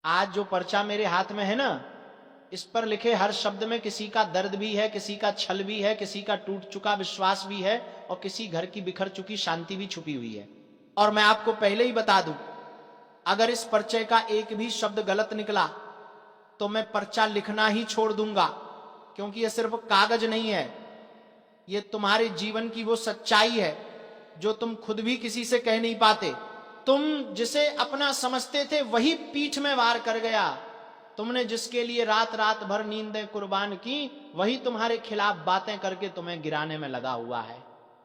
आज जो पर्चा मेरे हाथ में है ना, इस पर लिखे हर शब्द में किसी का दर्द भी है, किसी का छल भी है, किसी का टूट चुका विश्वास भी है और किसी घर की बिखर चुकी शांति भी छुपी हुई है। और मैं आपको पहले ही बता दूं, अगर इस पर्चे का एक भी शब्द गलत निकला तो मैं पर्चा लिखना ही छोड़ दूंगा, क्योंकि यह सिर्फ कागज नहीं है, यह तुम्हारे जीवन की वो सच्चाई है जो तुम खुद भी किसी से कह नहीं पाते। तुम जिसे अपना समझते थे वही पीठ में वार कर गया। तुमने जिसके लिए रात रात भर नींदें कुर्बान की वही तुम्हारे खिलाफ बातें करके तुम्हें गिराने में लगा हुआ है।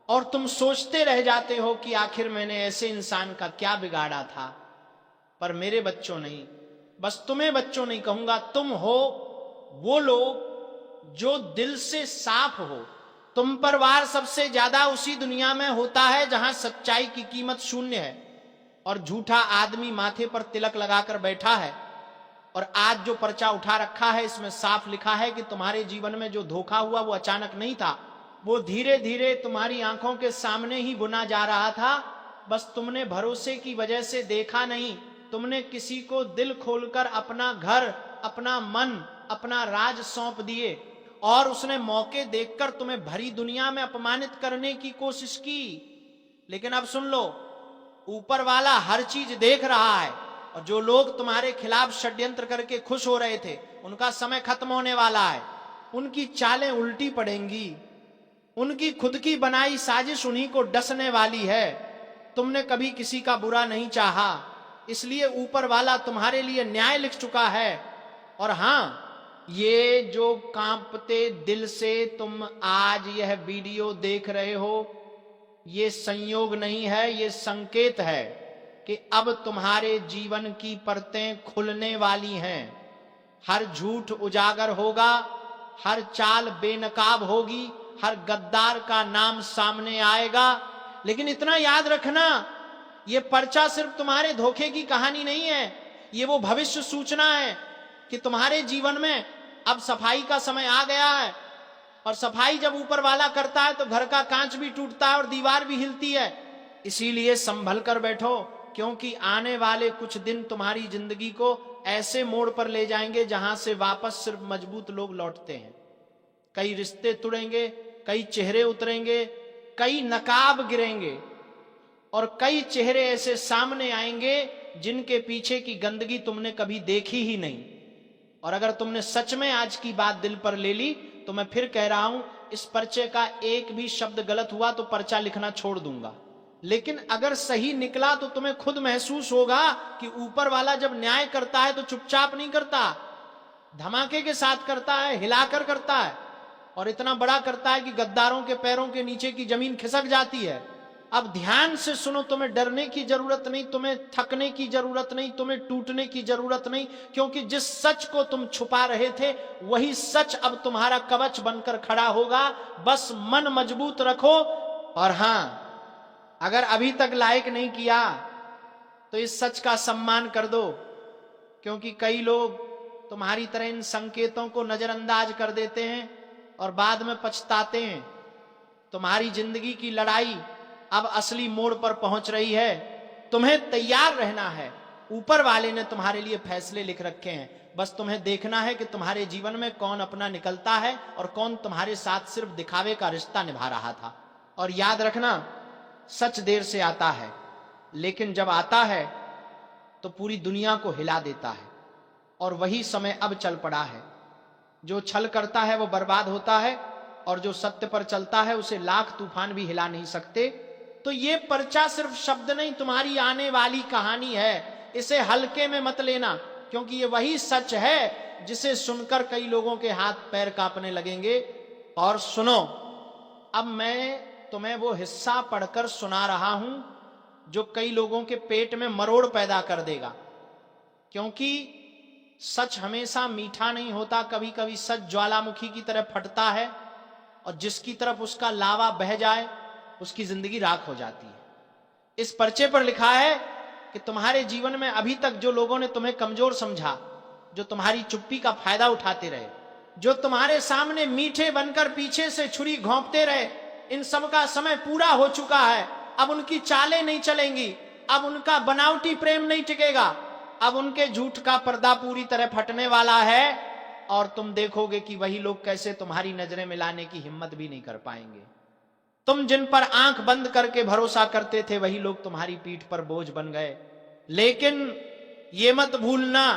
और तुम सोचते रह जाते हो कि आखिर मैंने ऐसे इंसान का क्या बिगाड़ा था। पर मेरे बच्चों नहीं, बस तुम्हें बच्चों नहीं कहूंगा, तुम हो वो लोग जो दिल से साफ हो। तुम पर वार सबसे ज्यादा उसी दुनिया में होता है जहां सच्चाई की कीमत शून्य है और झूठा आदमी माथे पर तिलक लगाकर बैठा है। और आज जो पर्चा उठा रखा है इसमें साफ लिखा है कि तुम्हारे जीवन में जो धोखा हुआ वो अचानक नहीं था, वो धीरे धीरे तुम्हारी आंखों के सामने ही बुना जा रहा था। बस तुमने भरोसे की वजह से देखा नहीं, तुमने किसी को दिल खोलकर अपना घर, अपना मन, अपना राज सौंप दिए और उसने मौके देखकर तुम्हें भरी दुनिया में अपमानित करने की कोशिश की। लेकिन अब सुन लो, ऊपर वाला हर चीज देख रहा है और जो लोग तुम्हारे खिलाफ षड्यंत्र करके खुश हो रहे थे उनका समय खत्म होने वाला है। उनकी चालें उल्टी पड़ेंगी, उनकी खुद की बनाई साजिश उन्हीं को डसने वाली है। तुमने कभी किसी का बुरा नहीं चाहा, इसलिए ऊपर वाला तुम्हारे लिए न्याय लिख चुका है। और हां, ये जो कांपते दिल से तुम आज यह वीडियो देख रहे हो, ये संयोग नहीं है, ये संकेत है कि अब तुम्हारे जीवन की परतें खुलने वाली हैं। हर झूठ उजागर होगा, हर चाल बेनकाब होगी, हर गद्दार का नाम सामने आएगा। लेकिन इतना याद रखना, ये पर्चा सिर्फ तुम्हारे धोखे की कहानी नहीं है, ये वो भविष्य सूचना है कि तुम्हारे जीवन में अब सफाई का समय आ गया है। और सफाई जब ऊपर वाला करता है तो घर का कांच भी टूटता है और दीवार भी हिलती है। इसीलिए संभल कर बैठो, क्योंकि आने वाले कुछ दिन तुम्हारी जिंदगी को ऐसे मोड़ पर ले जाएंगे जहां से वापस सिर्फ मजबूत लोग लौटते हैं। कई रिश्ते तुड़ेंगे, कई चेहरे उतरेंगे, कई नकाब गिरेंगे और कई चेहरे ऐसे सामने आएंगे जिनके पीछे की गंदगी तुमने कभी देखी ही नहीं। और अगर तुमने सच में आज की बात दिल पर ले ली तो मैं फिर कह रहा हूं, इस पर्चे का एक भी शब्द गलत हुआ तो पर्चा लिखना छोड़ दूंगा। लेकिन अगर सही निकला तो तुम्हें खुद महसूस होगा कि ऊपर वाला जब न्याय करता है तो चुपचाप नहीं करता, धमाके के साथ करता है, हिलाकर करता है और इतना बड़ा करता है कि गद्दारों के पैरों के नीचे की जमीन खिसक जाती है। अब ध्यान से सुनो, तुम्हें डरने की जरूरत नहीं, तुम्हें थकने की जरूरत नहीं, तुम्हें टूटने की जरूरत नहीं, क्योंकि जिस सच को तुम छुपा रहे थे वही सच अब तुम्हारा कवच बनकर खड़ा होगा। बस मन मजबूत रखो। और हां, अगर अभी तक लाइक नहीं किया तो इस सच का सम्मान कर दो, क्योंकि कई लोग तुम्हारी तरह इन संकेतों को नजरअंदाज कर देते हैं और बाद में पछताते हैं। तुम्हारी जिंदगी की लड़ाई अब असली मोड़ पर पहुंच रही है। तुम्हें तैयार रहना है, ऊपर वाले ने तुम्हारे लिए फैसले लिख रखे हैं। बस तुम्हें देखना है कि तुम्हारे जीवन में कौन अपना निकलता है और कौन तुम्हारे साथ सिर्फ दिखावे का रिश्ता निभा रहा था। और याद रखना, सच देर से आता है, लेकिन जब आता है तो पूरी दुनिया को हिला देता है। और वही समय अब चल पड़ा है। जो छल करता है वो बर्बाद होता है और जो सत्य पर चलता है उसे लाख तूफान भी हिला नहीं सकते। तो ये पर्चा सिर्फ शब्द नहीं, तुम्हारी आने वाली कहानी है। इसे हल्के में मत लेना, क्योंकि ये वही सच है जिसे सुनकर कई लोगों के हाथ पैर कांपने लगेंगे। और सुनो, अब मैं तुम्हें वो हिस्सा पढ़कर सुना रहा हूं जो कई लोगों के पेट में मरोड़ पैदा कर देगा। क्योंकि सच हमेशा मीठा नहीं होता, कभी कभी सच ज्वालामुखी की तरह फटता है और जिसकी तरफ उसका लावा बह जाए उसकी जिंदगी राख हो जाती है। इस पर्चे पर लिखा है कि तुम्हारे जीवन में अभी तक जो लोगों ने तुम्हें कमजोर समझा, जो तुम्हारी चुप्पी का फायदा उठाते रहे, जो तुम्हारे सामने मीठे बनकर पीछे से छुरी घोंपते रहे, इन सब का समय पूरा हो चुका है। अब उनकी चालें नहीं चलेंगी, अब उनका बनावटी प्रेम नहीं टिकेगा। अब उनके झूठ का पर्दा पूरी तरह फटने वाला है और तुम देखोगे कि वही लोग कैसे तुम्हारी नजरें मिलाने की हिम्मत भी नहीं कर पाएंगे। तुम जिन पर आंख बंद करके भरोसा करते थे वही लोग तुम्हारी पीठ पर बोझ बन गए। लेकिन ये मत भूलना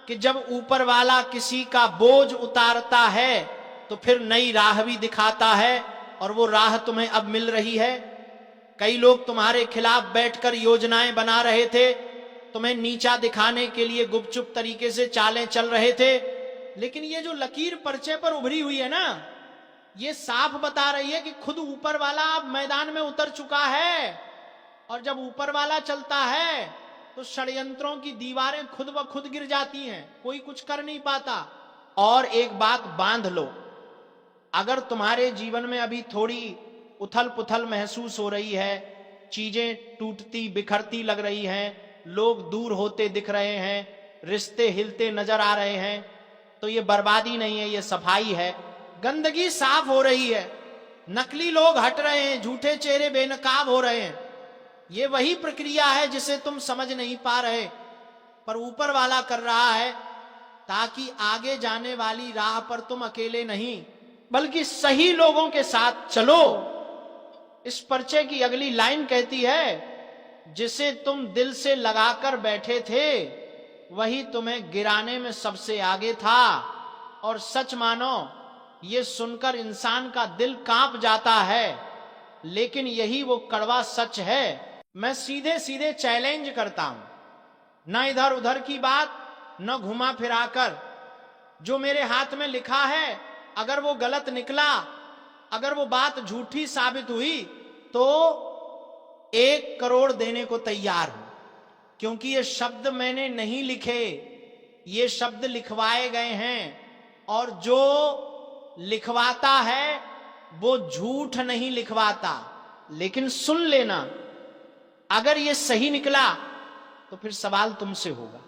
कि जब ऊपर वाला किसी का बोझ उतारता है तो फिर नई राह भी दिखाता है, और वो राह तुम्हें अब मिल रही है। कई लोग तुम्हारे खिलाफ बैठकर योजनाएं बना रहे थे, तुम्हें नीचा दिखाने के लिए गुपचुप तरीके से चालें चल रहे थे, लेकिन ये जो लकीर पर्चे पर उभरी हुई है ना, ये साफ बता रही है कि खुद ऊपर वाला अब मैदान में उतर चुका है। और जब ऊपर वाला चलता है तो षड्यंत्रों की दीवारें खुद ब खुद गिर जाती हैं, कोई कुछ कर नहीं पाता। और एक बात बांध लो, अगर तुम्हारे जीवन में अभी थोड़ी उथल पुथल महसूस हो रही है, चीजें टूटती बिखरती लग रही हैं, लोग दूर होते दिख रहे हैं, रिश्ते हिलते नजर आ रहे हैं, तो ये बर्बादी नहीं है, ये सफाई है। गंदगी साफ हो रही है, नकली लोग हट रहे हैं, झूठे चेहरे बेनकाब हो रहे हैं। ये वही प्रक्रिया है जिसे तुम समझ नहीं पा रहे, पर ऊपर वाला कर रहा है, ताकि आगे जाने वाली राह पर तुम अकेले नहीं बल्कि सही लोगों के साथ चलो। इस पर्चे की अगली लाइन कहती है, जिसे तुम दिल से लगाकर बैठे थे वही तुम्हें गिराने में सबसे आगे था। और सच मानो, ये सुनकर इंसान का दिल कांप जाता है, लेकिन यही वो कड़वा सच है। मैं सीधे सीधे चैलेंज करता हूं, न इधर उधर की बात, न घुमा फिराकर। जो मेरे हाथ में लिखा है, अगर वो गलत निकला, अगर वो बात झूठी साबित हुई, तो 1 करोड़ देने को तैयार हूं। क्योंकि ये शब्द मैंने नहीं लिखे, ये शब्द लिखवाए गए हैं, और जो लिखवाता है वो झूठ नहीं लिखवाता। लेकिन सुन लेना, अगर ये सही निकला तो फिर सवाल तुमसे होगा,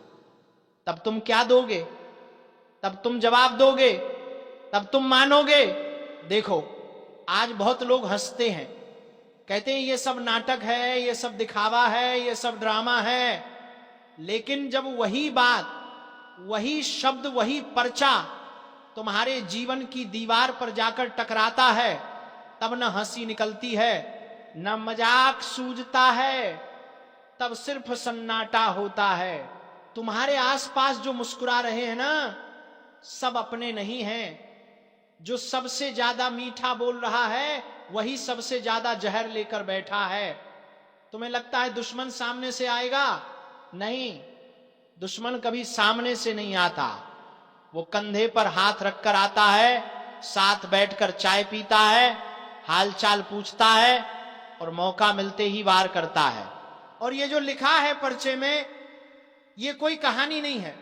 तब तुम क्या दोगे, तब तुम जवाब दोगे, तब तुम मानोगे। देखो, आज बहुत लोग हंसते हैं, कहते हैं ये सब नाटक है, ये सब दिखावा है, ये सब ड्रामा है। लेकिन जब वही बात, वही शब्द, वही पर्चा तुम्हारे जीवन की दीवार पर जाकर टकराता है, तब न हंसी निकलती है, न मजाक सूझता है, तब सिर्फ सन्नाटा होता है। तुम्हारे आसपास जो मुस्कुरा रहे हैं ना, सब अपने नहीं हैं। जो सबसे ज्यादा मीठा बोल रहा है वही सबसे ज्यादा जहर लेकर बैठा है। तुम्हें लगता है दुश्मन सामने से आएगा? नहीं, दुश्मन कभी सामने से नहीं आता, वो कंधे पर हाथ रखकर आता है, साथ बैठकर चाय पीता है, हालचाल पूछता है और मौका मिलते ही वार करता है। और ये जो लिखा है पर्चे में, ये कोई कहानी नहीं है,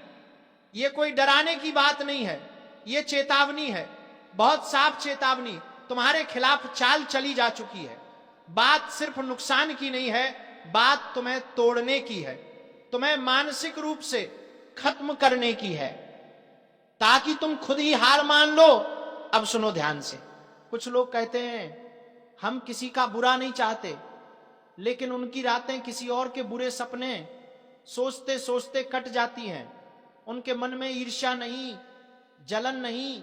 ये कोई डराने की बात नहीं है, ये चेतावनी है, बहुत साफ चेतावनी। तुम्हारे खिलाफ चाल चली जा चुकी है। बात सिर्फ नुकसान की नहीं है, बात तुम्हें तोड़ने की है, तुम्हें मानसिक रूप से खत्म करने की है, ताकि तुम खुद ही हार मान लो। अब सुनो ध्यान से। कुछ लोग कहते हैं हम किसी का बुरा नहीं चाहते, लेकिन उनकी रातें किसी और के बुरे सपने सोचते सोचते कट जाती हैं। उनके मन में ईर्ष्या नहीं, जलन नहीं,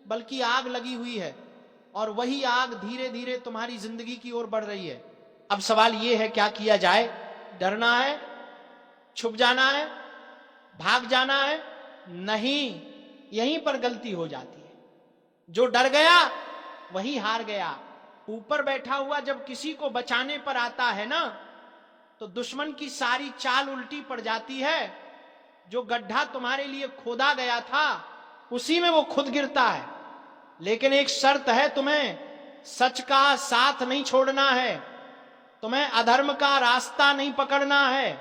बल्कि आग लगी हुई है, और वही आग धीरे धीरे तुम्हारी जिंदगी की ओर बढ़ रही है। अब सवाल यह है, क्या किया जाए? डरना है, छुप जाना है, भाग जाना है? नहीं, यहीं पर गलती हो जाती है। जो डर गया वही हार गया। ऊपर बैठा हुआ जब किसी को बचाने पर आता है ना, तो दुश्मन की सारी चाल उल्टी पड़ जाती है। जो गड्ढा तुम्हारे लिए खोदा गया था उसी में वो खुद गिरता है। लेकिन एक शर्त है, तुम्हें सच का साथ नहीं छोड़ना है, तुम्हें अधर्म का रास्ता नहीं पकड़ना है।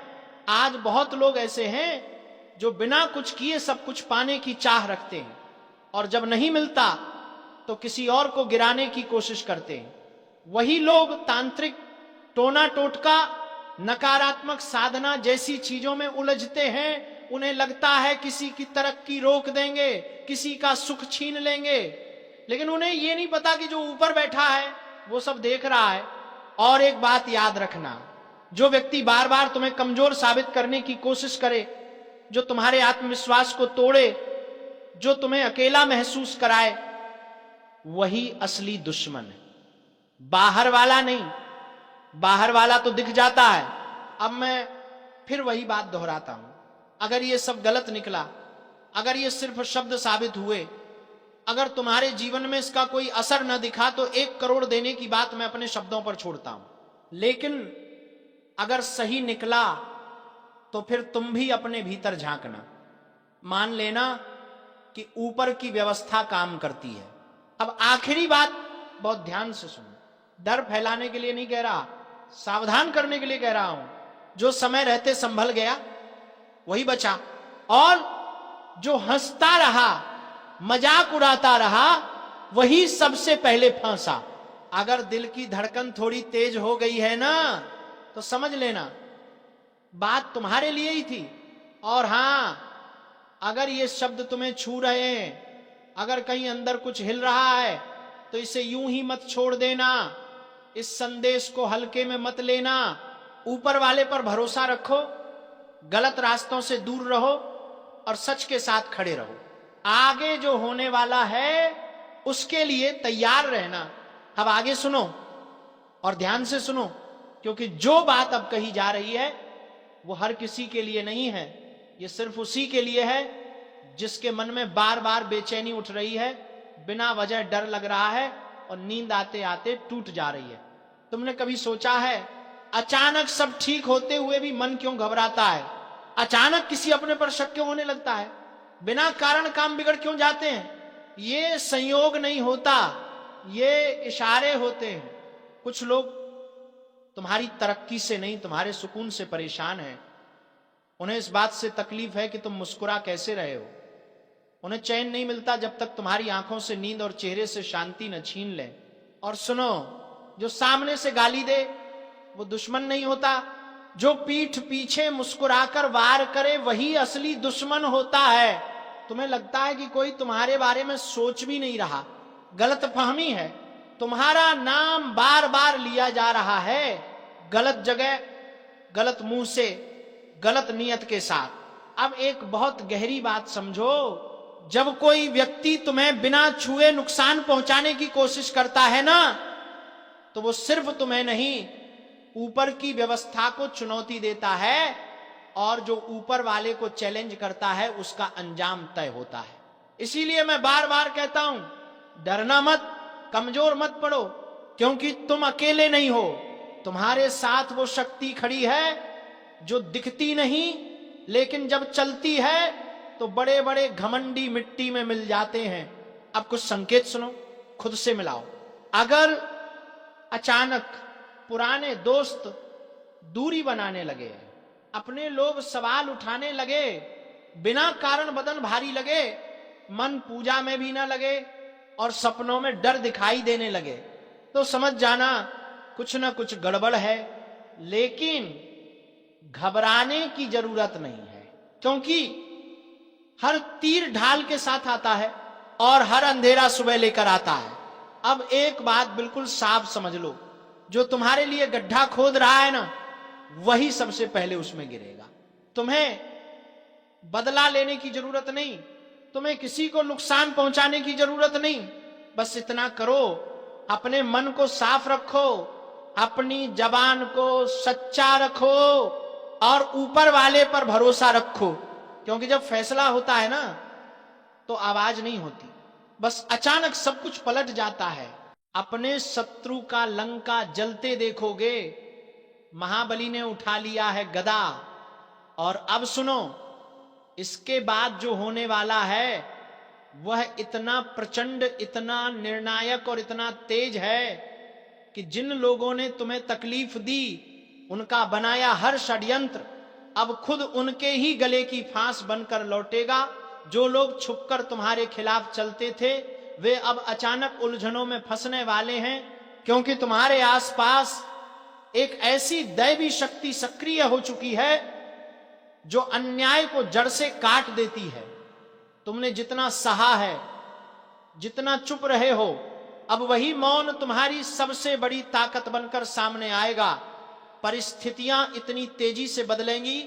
आज बहुत लोग ऐसे हैं जो बिना कुछ किए सब कुछ पाने की चाह रखते हैं, और जब नहीं मिलता तो किसी और को गिराने की कोशिश करते हैं। वही लोग तांत्रिक, टोना टोटका, नकारात्मक साधना जैसी चीजों में उलझते हैं। उन्हें लगता है किसी की तरक्की रोक देंगे, किसी का सुख छीन लेंगे, लेकिन उन्हें यह नहीं पता कि जो ऊपर बैठा है वो सब देख रहा है। और एक बात याद रखना, जो व्यक्ति बार बार तुम्हें कमजोर साबित करने की कोशिश करे, जो तुम्हारे आत्मविश्वास को तोड़े, जो तुम्हें अकेला महसूस कराए, वही असली दुश्मन है, बाहर वाला नहीं। बाहर वाला तो दिख जाता है। अब मैं फिर वही बात दोहराता हूं, अगर ये सब गलत निकला, अगर ये सिर्फ शब्द साबित हुए, अगर तुम्हारे जीवन में इसका कोई असर न दिखा, तो 1 करोड़ देने की बात मैं अपने शब्दों पर छोड़ता हूं। लेकिन अगर सही निकला तो फिर तुम भी अपने भीतर झांकना, मान लेना कि ऊपर की व्यवस्था काम करती है। अब आखिरी बात बहुत ध्यान से सुनो, डर फैलाने के लिए नहीं कह रहा, सावधान करने के लिए कह रहा हूं। जो समय रहते संभल गया वही बचा, और जो हंसता रहा, मजाक उड़ाता रहा, वही सबसे पहले फंसा। अगर दिल की धड़कन थोड़ी तेज हो गई है ना, तो समझ लेना बात तुम्हारे लिए ही थी। और हां, अगर ये शब्द तुम्हें छू रहे हैं, अगर कहीं अंदर कुछ हिल रहा है, तो इसे यूं ही मत छोड़ देना, इस संदेश को हल्के में मत लेना। ऊपर वाले पर भरोसा रखो, गलत रास्तों से दूर रहो और सच के साथ खड़े रहो। आगे जो होने वाला है उसके लिए तैयार रहना। अब आगे सुनो और ध्यान से सुनो, क्योंकि जो बात अब कही जा रही है वो हर किसी के लिए नहीं है। ये सिर्फ उसी के लिए है जिसके मन में बार बार बेचैनी उठ रही है, बिना वजह डर लग रहा है और नींद आते आते टूट जा रही है। तुमने कभी सोचा है अचानक सब ठीक होते हुए भी मन क्यों घबराता है? अचानक किसी अपने पर शक क्यों होने लगता है? बिना कारण काम बिगड़ क्यों जाते हैं? ये संयोग नहीं होता, ये इशारे होते हैं। कुछ लोग तुम्हारी तरक्की से नहीं, तुम्हारे सुकून से परेशान हैं। उन्हें इस बात से तकलीफ है कि तुम मुस्कुरा कैसे रहे हो। उन्हें चैन नहीं मिलता जब तक तुम्हारी आंखों से नींद और चेहरे से शांति न छीन ले। और सुनो, जो सामने से गाली दे वो दुश्मन नहीं होता, जो पीठ पीछे मुस्कुराकर वार करे वही असली दुश्मन होता है। तुम्हें लगता है कि कोई तुम्हारे बारे में सोच भी नहीं रहा, गलतफहमी है, तुम्हारा नाम बार बार लिया जा रहा है, गलत जगह, गलत मुंह से, गलत नियत के साथ। अब एक बहुत गहरी बात समझो, जब कोई व्यक्ति तुम्हें बिना छुए नुकसान पहुंचाने की कोशिश करता है ना, तो वो सिर्फ तुम्हें नहीं, ऊपर की व्यवस्था को चुनौती देता है, और जो ऊपर वाले को चैलेंज करता है उसका अंजाम तय होता है। इसीलिए मैं बार बार कहता हूं, डरना मत, कमजोर मत पड़ो, क्योंकि तुम अकेले नहीं हो। तुम्हारे साथ वो शक्ति खड़ी है जो दिखती नहीं, लेकिन जब चलती है तो बड़े बड़े घमंडी मिट्टी में मिल जाते हैं। अब कुछ संकेत सुनो, खुद से मिलाओ। अगर अचानक पुराने दोस्त दूरी बनाने लगे, अपने लोग सवाल उठाने लगे, बिना कारण बदन भारी लगे, मन पूजा में भी ना लगे और सपनों में डर दिखाई देने लगे, तो समझ जाना कुछ ना कुछ गड़बड़ है। लेकिन घबराने की जरूरत नहीं है, क्योंकि हर तीर ढाल के साथ आता है और हर अंधेरा सुबह लेकर आता है। अब एक बात बिल्कुल साफ समझ लो, जो तुम्हारे लिए गड्ढा खोद रहा है ना, वही सबसे पहले उसमें गिरेगा। तुम्हें बदला लेने की जरूरत नहीं, तुम्हें किसी को नुकसान पहुंचाने की जरूरत नहीं। बस इतना करो, अपने मन को साफ रखो, अपनी जबान को सच्चा रखो और ऊपर वाले पर भरोसा रखो। क्योंकि जब फैसला होता है ना, तो आवाज नहीं होती, बस अचानक सब कुछ पलट जाता है। अपने शत्रु का लंका जलते देखोगे। महाबली ने उठा लिया है गदा, और अब सुनो, इसके बाद जो होने वाला है वह इतना प्रचंड, इतना निर्णायक और इतना तेज है कि जिन लोगों ने तुम्हें तकलीफ दी, उनका बनाया हर षड्यंत्र अब खुद उनके ही गले की फांस बनकर लौटेगा। जो लोग छुपकर तुम्हारे खिलाफ चलते थे, वे अब अचानक उलझनों में फंसने वाले हैं, क्योंकि तुम्हारे आसपास एक ऐसी दैवी शक्ति सक्रिय हो चुकी है जो अन्याय को जड़ से काट देती है। तुमने जितना सहा है, जितना चुप रहे हो, अब वही मौन तुम्हारी सबसे बड़ी ताकत बनकर सामने आएगा। परिस्थितियां इतनी तेजी से बदलेंगी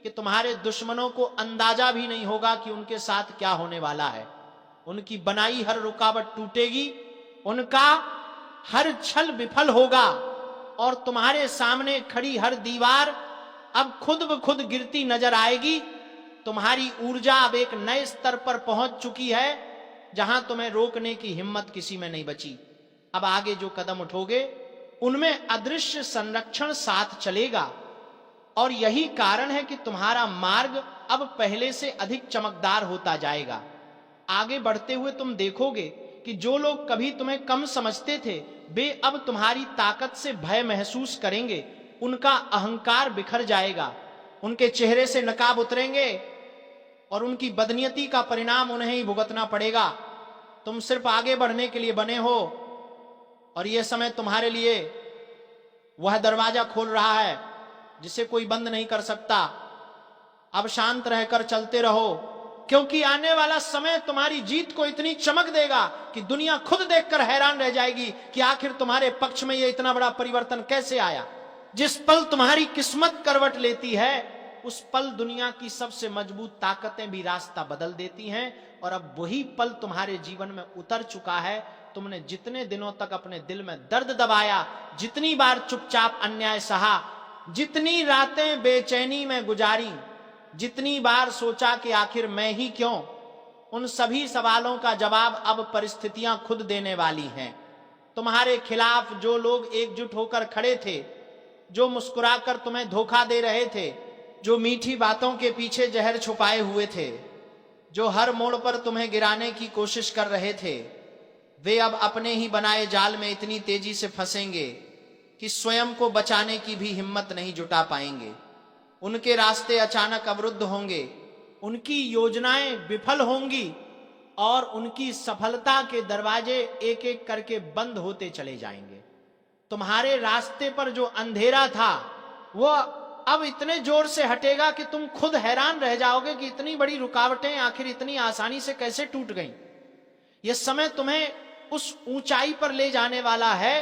कि तुम्हारे दुश्मनों को अंदाजा भी नहीं होगा कि उनके साथ क्या होने वाला है। उनकी बनाई हर रुकावट टूटेगी, उनका हर छल विफल होगा और तुम्हारे सामने खड़ी हर दीवार अब खुद ब खुद गिरती नजर आएगी। तुम्हारी ऊर्जा अब एक नए स्तर पर पहुंच चुकी है जहां तुम्हें रोकने की हिम्मत किसी में नहीं बची। अब आगे जो कदम उठोगे उनमें अदृश्य संरक्षण साथ चलेगा और यही कारण है कि तुम्हारा मार्ग अब पहले से अधिक चमकदार होता जाएगा। आगे बढ़ते हुए तुम देखोगे कि जो लोग कभी तुम्हें कम समझते थे वे अब तुम्हारी ताकत से भय महसूस करेंगे। उनका अहंकार बिखर जाएगा, उनके चेहरे से नकाब उतरेंगे और उनकी बदनीयती का परिणाम उन्हें ही भुगतना पड़ेगा। तुम सिर्फ आगे बढ़ने के लिए बने हो और यह समय तुम्हारे लिए वह दरवाजा खोल रहा है जिसे कोई बंद नहीं कर सकता। अब शांत रहकर चलते रहो, क्योंकि आने वाला समय तुम्हारी जीत को इतनी चमक देगा कि दुनिया खुद देखकर हैरान रह जाएगी कि आखिर तुम्हारे पक्ष में यह इतना बड़ा परिवर्तन कैसे आया। जिस पल तुम्हारी किस्मत करवट लेती है उस पल दुनिया की सबसे मजबूत ताकतें भी रास्ता बदल देती हैं और अब वही पल तुम्हारे जीवन में उतर चुका है। तुमने जितने दिनों तक अपने दिल में दर्द दबाया, जितनी बार चुपचाप अन्याय सहा, जितनी रातें बेचैनी में गुजारी, जितनी बार सोचा कि आखिर मैं ही क्यों, उन सभी सवालों का जवाब अब परिस्थितियां खुद देने वाली हैं। तुम्हारे खिलाफ जो लोग एकजुट होकर खड़े थे, जो मुस्कुराकर तुम्हें धोखा दे रहे थे, जो मीठी बातों के पीछे जहर छुपाए हुए थे, जो हर मोड़ पर तुम्हें गिराने की कोशिश कर रहे थे, वे अब अपने ही बनाए जाल में इतनी तेजी से फंसेंगे कि स्वयं को बचाने की भी हिम्मत नहीं जुटा पाएंगे। उनके रास्ते अचानक अवरुद्ध होंगे, उनकी योजनाएं विफल होंगी और उनकी सफलता के दरवाजे एक एक करके बंद होते चले जाएंगे। तुम्हारे रास्ते पर जो अंधेरा था वो अब इतने जोर से हटेगा कि तुम खुद हैरान रह जाओगे कि इतनी बड़ी रुकावटें आखिर इतनी आसानी से कैसे टूट गईं। यह समय तुम्हें उस ऊंचाई पर ले जाने वाला है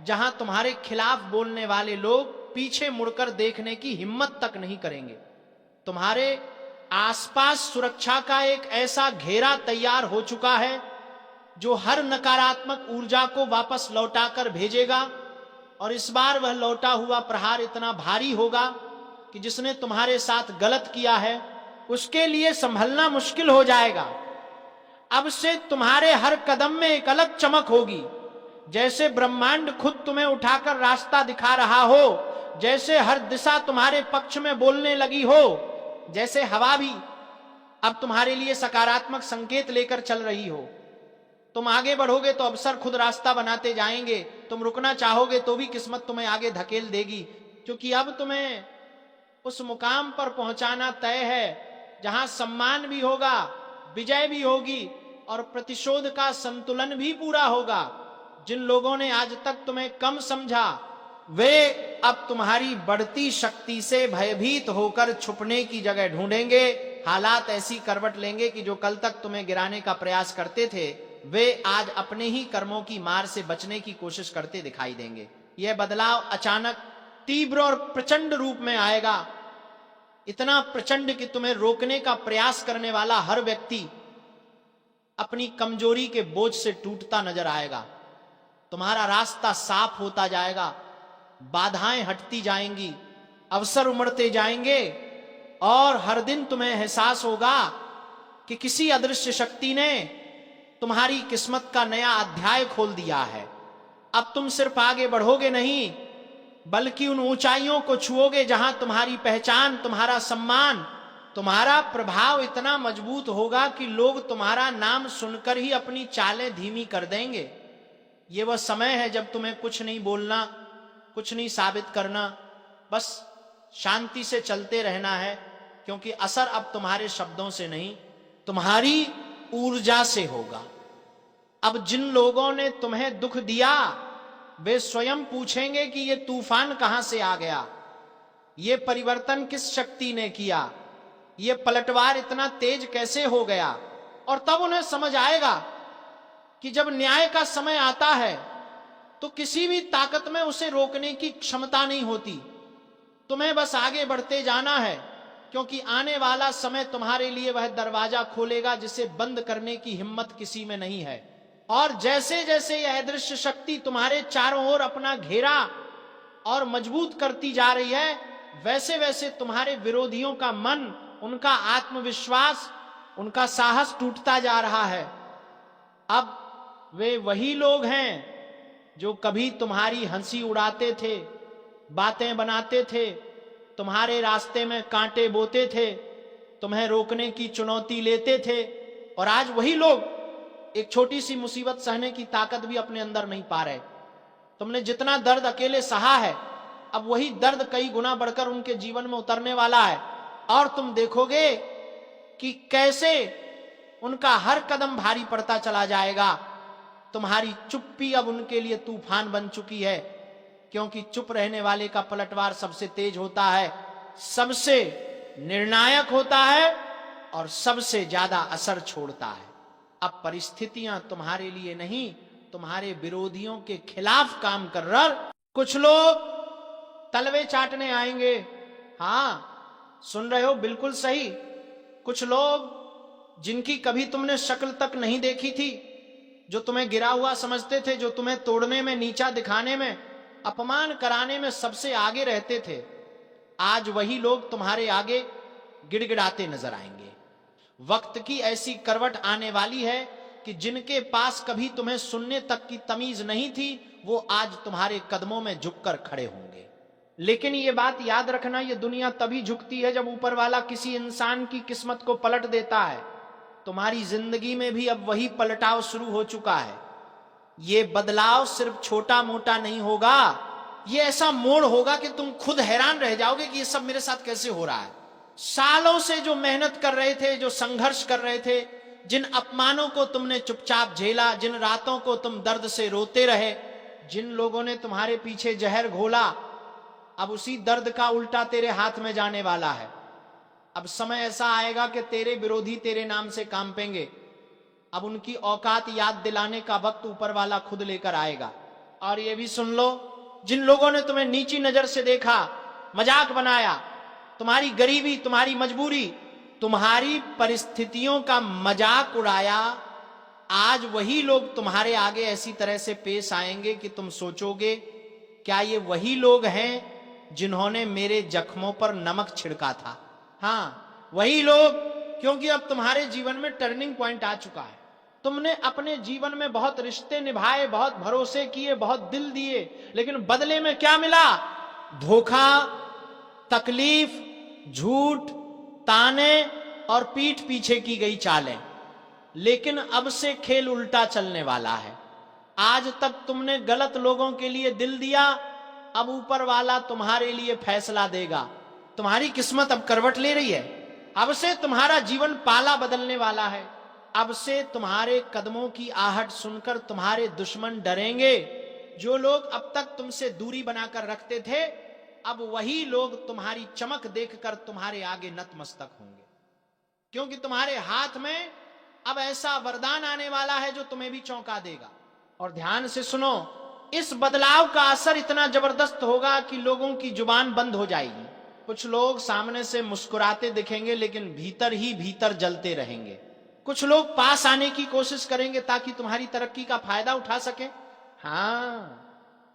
जहां तुम्हारे खिलाफ बोलने वाले लोग पीछे मुड़कर देखने की हिम्मत तक नहीं करेंगे। तुम्हारे आसपास सुरक्षा का एक ऐसा घेरा तैयार हो चुका है जो हर नकारात्मक ऊर्जा को वापस लौटाकर भेजेगा और इस बार वह लौटा हुआ प्रहार इतना भारी होगा कि जिसने तुम्हारे साथ गलत किया है उसके लिए संभलना मुश्किल हो जाएगा। अब से तुम्हारे हर कदम में एक अलग चमक होगी, जैसे ब्रह्मांड खुद तुम्हें उठाकर रास्ता दिखा रहा हो, जैसे हर दिशा तुम्हारे पक्ष में बोलने लगी हो, जैसे हवा भी अब तुम्हारे लिए सकारात्मक संकेत लेकर चल रही हो। तुम आगे बढ़ोगे तो अवसर खुद रास्ता बनाते जाएंगे, तुम रुकना चाहोगे तो भी किस्मत तुम्हें आगे धकेल देगी, क्योंकि अब तुम्हें उस मुकाम पर पहुंचाना तय है जहां सम्मान भी होगा, विजय भी होगी और प्रतिशोध का संतुलन भी पूरा होगा। जिन लोगों ने आज तक तुम्हें कम समझा वे अब तुम्हारी बढ़ती शक्ति से भयभीत होकर छुपने की जगह ढूंढेंगे। हालात ऐसी करवट लेंगे कि जो कल तक तुम्हें गिराने का प्रयास करते थे वे आज अपने ही कर्मों की मार से बचने की कोशिश करते दिखाई देंगे। यह बदलाव अचानक, तीव्र और प्रचंड रूप में आएगा, इतना प्रचंड कि तुम्हें रोकने का प्रयास करने वाला हर व्यक्ति अपनी कमजोरी के बोझ से टूटता नजर आएगा। तुम्हारा रास्ता साफ होता जाएगा, बाधाएं हटती जाएंगी, अवसर उमड़ते जाएंगे और हर दिन तुम्हें एहसास होगा कि किसी अदृश्य शक्ति ने तुम्हारी किस्मत का नया अध्याय खोल दिया है। अब तुम सिर्फ आगे बढ़ोगे नहीं बल्कि उन ऊंचाइयों को छुओगे जहां तुम्हारी पहचान, तुम्हारा सम्मान, तुम्हारा प्रभाव इतना मजबूत होगा कि लोग तुम्हारा नाम सुनकर ही अपनी चालें धीमी कर देंगे। ये वह समय है जब तुम्हें कुछ नहीं बोलना, कुछ नहीं साबित करना, बस शांति से चलते रहना है, क्योंकि असर अब तुम्हारे शब्दों से नहीं तुम्हारी ऊर्जा से होगा। अब जिन लोगों ने तुम्हें दुख दिया वे स्वयं पूछेंगे कि ये तूफान कहां से आ गया, ये परिवर्तन किस शक्ति ने किया, ये पलटवार इतना तेज कैसे हो गया। और तब उन्हें समझ आएगा कि जब न्याय का समय आता है तो किसी भी ताकत में उसे रोकने की क्षमता नहीं होती। तुम्हें बस आगे बढ़ते जाना है क्योंकि आने वाला समय तुम्हारे लिए वह दरवाजा खोलेगा जिसे बंद करने की हिम्मत किसी में नहीं है। और जैसे जैसे यह अदृश्य शक्ति तुम्हारे चारों ओर अपना घेरा और मजबूत करती जा रही है, वैसे वैसे तुम्हारे विरोधियों का मन, उनका आत्मविश्वास, उनका साहस टूटता जा रहा है। अब वे वही लोग हैं जो कभी तुम्हारी हंसी उड़ाते थे, बातें बनाते थे, तुम्हारे रास्ते में कांटे बोते थे, तुम्हें रोकने की चुनौती लेते थे, और आज वही लोग एक छोटी सी मुसीबत सहने की ताकत भी अपने अंदर नहीं पा रहे। तुमने जितना दर्द अकेले सहा है, अब वही दर्द कई गुना बढ़कर उनके जीवन में उतरने वाला है, और तुम देखोगे कि कैसे उनका हर कदम भारी पड़ता चला जाएगा। तुम्हारी चुप्पी अब उनके लिए तूफान बन चुकी है, क्योंकि चुप रहने वाले का पलटवार सबसे तेज होता है, सबसे निर्णायक होता है और सबसे ज्यादा असर छोड़ता है। अब परिस्थितियां तुम्हारे लिए नहीं, तुम्हारे विरोधियों के खिलाफ काम कर रहा। कुछ लोग तलवे चाटने आएंगे। हां, सुन रहे हो, बिल्कुल सही। कुछ लोग जिनकी कभी तुमने शक्ल तक नहीं देखी थी, जो तुम्हें गिरा हुआ समझते थे, जो तुम्हें तोड़ने में, नीचा दिखाने में, अपमान कराने में सबसे आगे रहते थे, आज वही लोग तुम्हारे आगे गिड़गिड़ाते नजर आएंगे। वक्त की ऐसी करवट आने वाली है कि जिनके पास कभी तुम्हें सुनने तक की तमीज नहीं थी, वो आज तुम्हारे कदमों में झुककर खड़े होंगे। लेकिन ये बात याद रखना, ये दुनिया तभी झुकती है जब ऊपर वाला किसी इंसान की किस्मत को पलट देता है। तुम्हारी जिंदगी में भी अब वही पलटाव शुरू हो चुका है। ये बदलाव सिर्फ छोटा मोटा नहीं होगा, ये ऐसा मोड़ होगा कि तुम खुद हैरान रह जाओगे कि ये सब मेरे साथ कैसे हो रहा है। सालों से जो मेहनत कर रहे थे, जो संघर्ष कर रहे थे, जिन अपमानों को तुमने चुपचाप झेला, जिन रातों को तुम दर्द से रोते रहे, जिन लोगों ने तुम्हारे पीछे जहर घोला, अब उसी दर्द का उल्टा तेरे हाथ में जाने वाला है। अब समय ऐसा आएगा कि तेरे विरोधी तेरे नाम से कांपेंगे। अब उनकी औकात याद दिलाने का वक्त ऊपर वाला खुद लेकर आएगा। और ये भी सुन लो, जिन लोगों ने तुम्हें नीची नजर से देखा, मजाक बनाया, तुम्हारी गरीबी, तुम्हारी मजबूरी, तुम्हारी परिस्थितियों का मजाक उड़ाया, आज वही लोग तुम्हारे आगे ऐसी तरह से पेश आएंगे कि तुम सोचोगे, क्या ये वही लोग हैं जिन्होंने मेरे जख्मों पर नमक छिड़का था? हां, वही लोग, क्योंकि अब तुम्हारे जीवन में टर्निंग पॉइंट आ चुका है। तुमने अपने जीवन में बहुत रिश्ते निभाए, बहुत भरोसे किए, बहुत दिल दिए, लेकिन बदले में क्या मिला? धोखा, तकलीफ, झूठ, ताने और पीठ पीछे की गई चालें। लेकिन अब से खेल उल्टा चलने वाला है। आज तक तुमने गलत लोगों के लिए दिल दिया, अब ऊपर वाला तुम्हारे लिए फैसला देगा। तुम्हारी किस्मत अब करवट ले रही है। अब से तुम्हारा जीवन पाला बदलने वाला है। अब से तुम्हारे कदमों की आहट सुनकर तुम्हारे दुश्मन डरेंगे। जो लोग अब तक तुमसे दूरी बनाकर रखते थे, अब वही लोग तुम्हारी चमक देखकर तुम्हारे आगे नतमस्तक होंगे, क्योंकि तुम्हारे हाथ में अब ऐसा वरदान आने वाला है जो तुम्हें भी चौंका देगा। और ध्यान से सुनो, इस बदलाव का असर इतना जबरदस्त होगा कि लोगों की जुबान बंद हो जाएगी। कुछ लोग सामने से मुस्कुराते दिखेंगे, लेकिन भीतर ही भीतर जलते रहेंगे। कुछ लोग पास आने की कोशिश करेंगे ताकि तुम्हारी तरक्की का फायदा उठा सके। हां,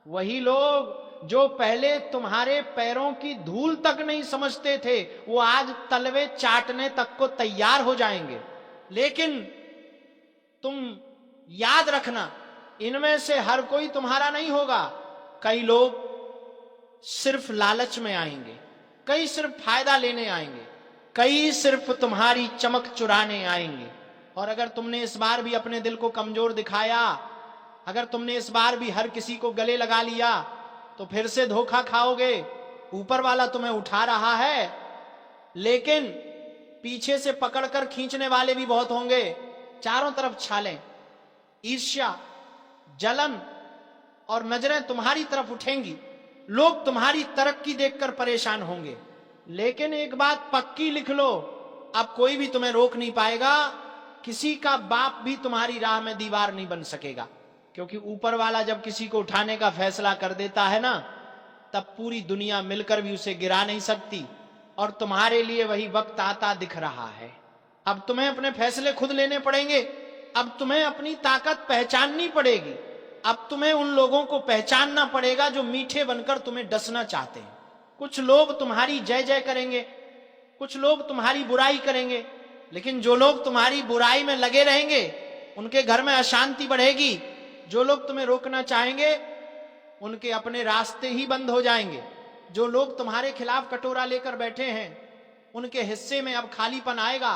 वही लोग जो पहले तुम्हारे पैरों की धूल तक नहीं समझते थे, वो आज तलवे चाटने तक को तैयार हो जाएंगे। लेकिन तुम याद रखना, इनमें से हर कोई तुम्हारा नहीं होगा। कई लोग सिर्फ लालच में आएंगे, कई सिर्फ फायदा लेने आएंगे, कई सिर्फ तुम्हारी चमक चुराने आएंगे। और अगर तुमने इस बार भी अपने दिल को कमजोर दिखाया, अगर तुमने इस बार भी हर किसी को गले लगा लिया, तो फिर से धोखा खाओगे। ऊपर वाला तुम्हें उठा रहा है, लेकिन पीछे से पकड़कर खींचने वाले भी बहुत होंगे। चारों तरफ छालें, ईर्ष्या, जलन और नजरें तुम्हारी तरफ उठेंगी। लोग तुम्हारी तरक्की देखकर परेशान होंगे। लेकिन एक बात पक्की लिख लो, अब कोई भी तुम्हें रोक नहीं पाएगा। किसी का बाप भी तुम्हारी राह में दीवार नहीं बन सकेगा, क्योंकि ऊपर वाला जब किसी को उठाने का फैसला कर देता है ना, तब पूरी दुनिया मिलकर भी उसे गिरा नहीं सकती। और तुम्हारे लिए वही वक्त आता दिख रहा है। अब तुम्हें अपने फैसले खुद लेने पड़ेंगे। अब तुम्हें अपनी ताकत पहचाननी पड़ेगी। अब तुम्हें उन लोगों को पहचानना पड़ेगा जो मीठे बनकर तुम्हें डसना चाहते हैं। कुछ लोग तुम्हारी जय जय करेंगे, कुछ लोग तुम्हारी बुराई करेंगे, लेकिन जो लोग तुम्हारी बुराई में लगे रहेंगे उनके घर में अशांति बढ़ेगी। जो लोग तुम्हें रोकना चाहेंगे उनके अपने रास्ते ही बंद हो जाएंगे। जो लोग तुम्हारे खिलाफ कटोरा लेकर बैठे हैं उनके हिस्से में अब खालीपन आएगा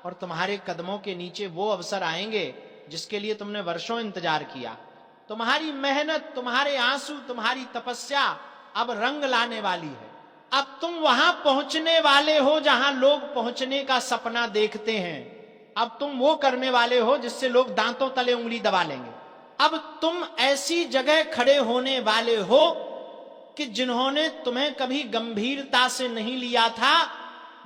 और तुम्हारे कदमों के नीचे वो अवसर आएंगे जिसके लिए तुमने वर्षों इंतजार किया। तुम्हारी मेहनत, तुम्हारे आंसू, तुम्हारी तपस्या अब रंग लाने वाली है। अब तुम वहां पहुंचने वाले हो जहां लोग पहुंचने का सपना देखते हैं। अब तुम वो करने वाले हो जिससे लोग दांतों तले उंगली दबा लेंगे। अब तुम ऐसी जगह खड़े होने वाले हो कि जिन्होंने तुम्हें कभी गंभीरता से नहीं लिया था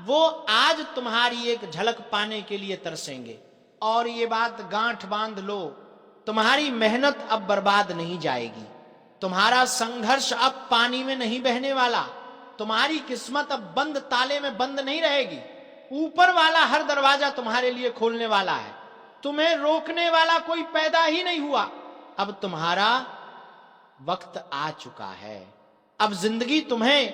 वो आज तुम्हारी एक झलक पाने के लिए तरसेंगे। और ये बात गांठ बांध लो, तुम्हारी मेहनत अब बर्बाद नहीं जाएगी। तुम्हारा संघर्ष अब पानी में नहीं बहने वाला। तुम्हारी किस्मत अब बंद ताले में बंद नहीं रहेगी। ऊपर वाला हर दरवाजा तुम्हारे लिए खोलने वाला है। तुम्हें रोकने वाला कोई पैदा ही नहीं हुआ। अब तुम्हारा वक्त आ चुका है। अब जिंदगी तुम्हें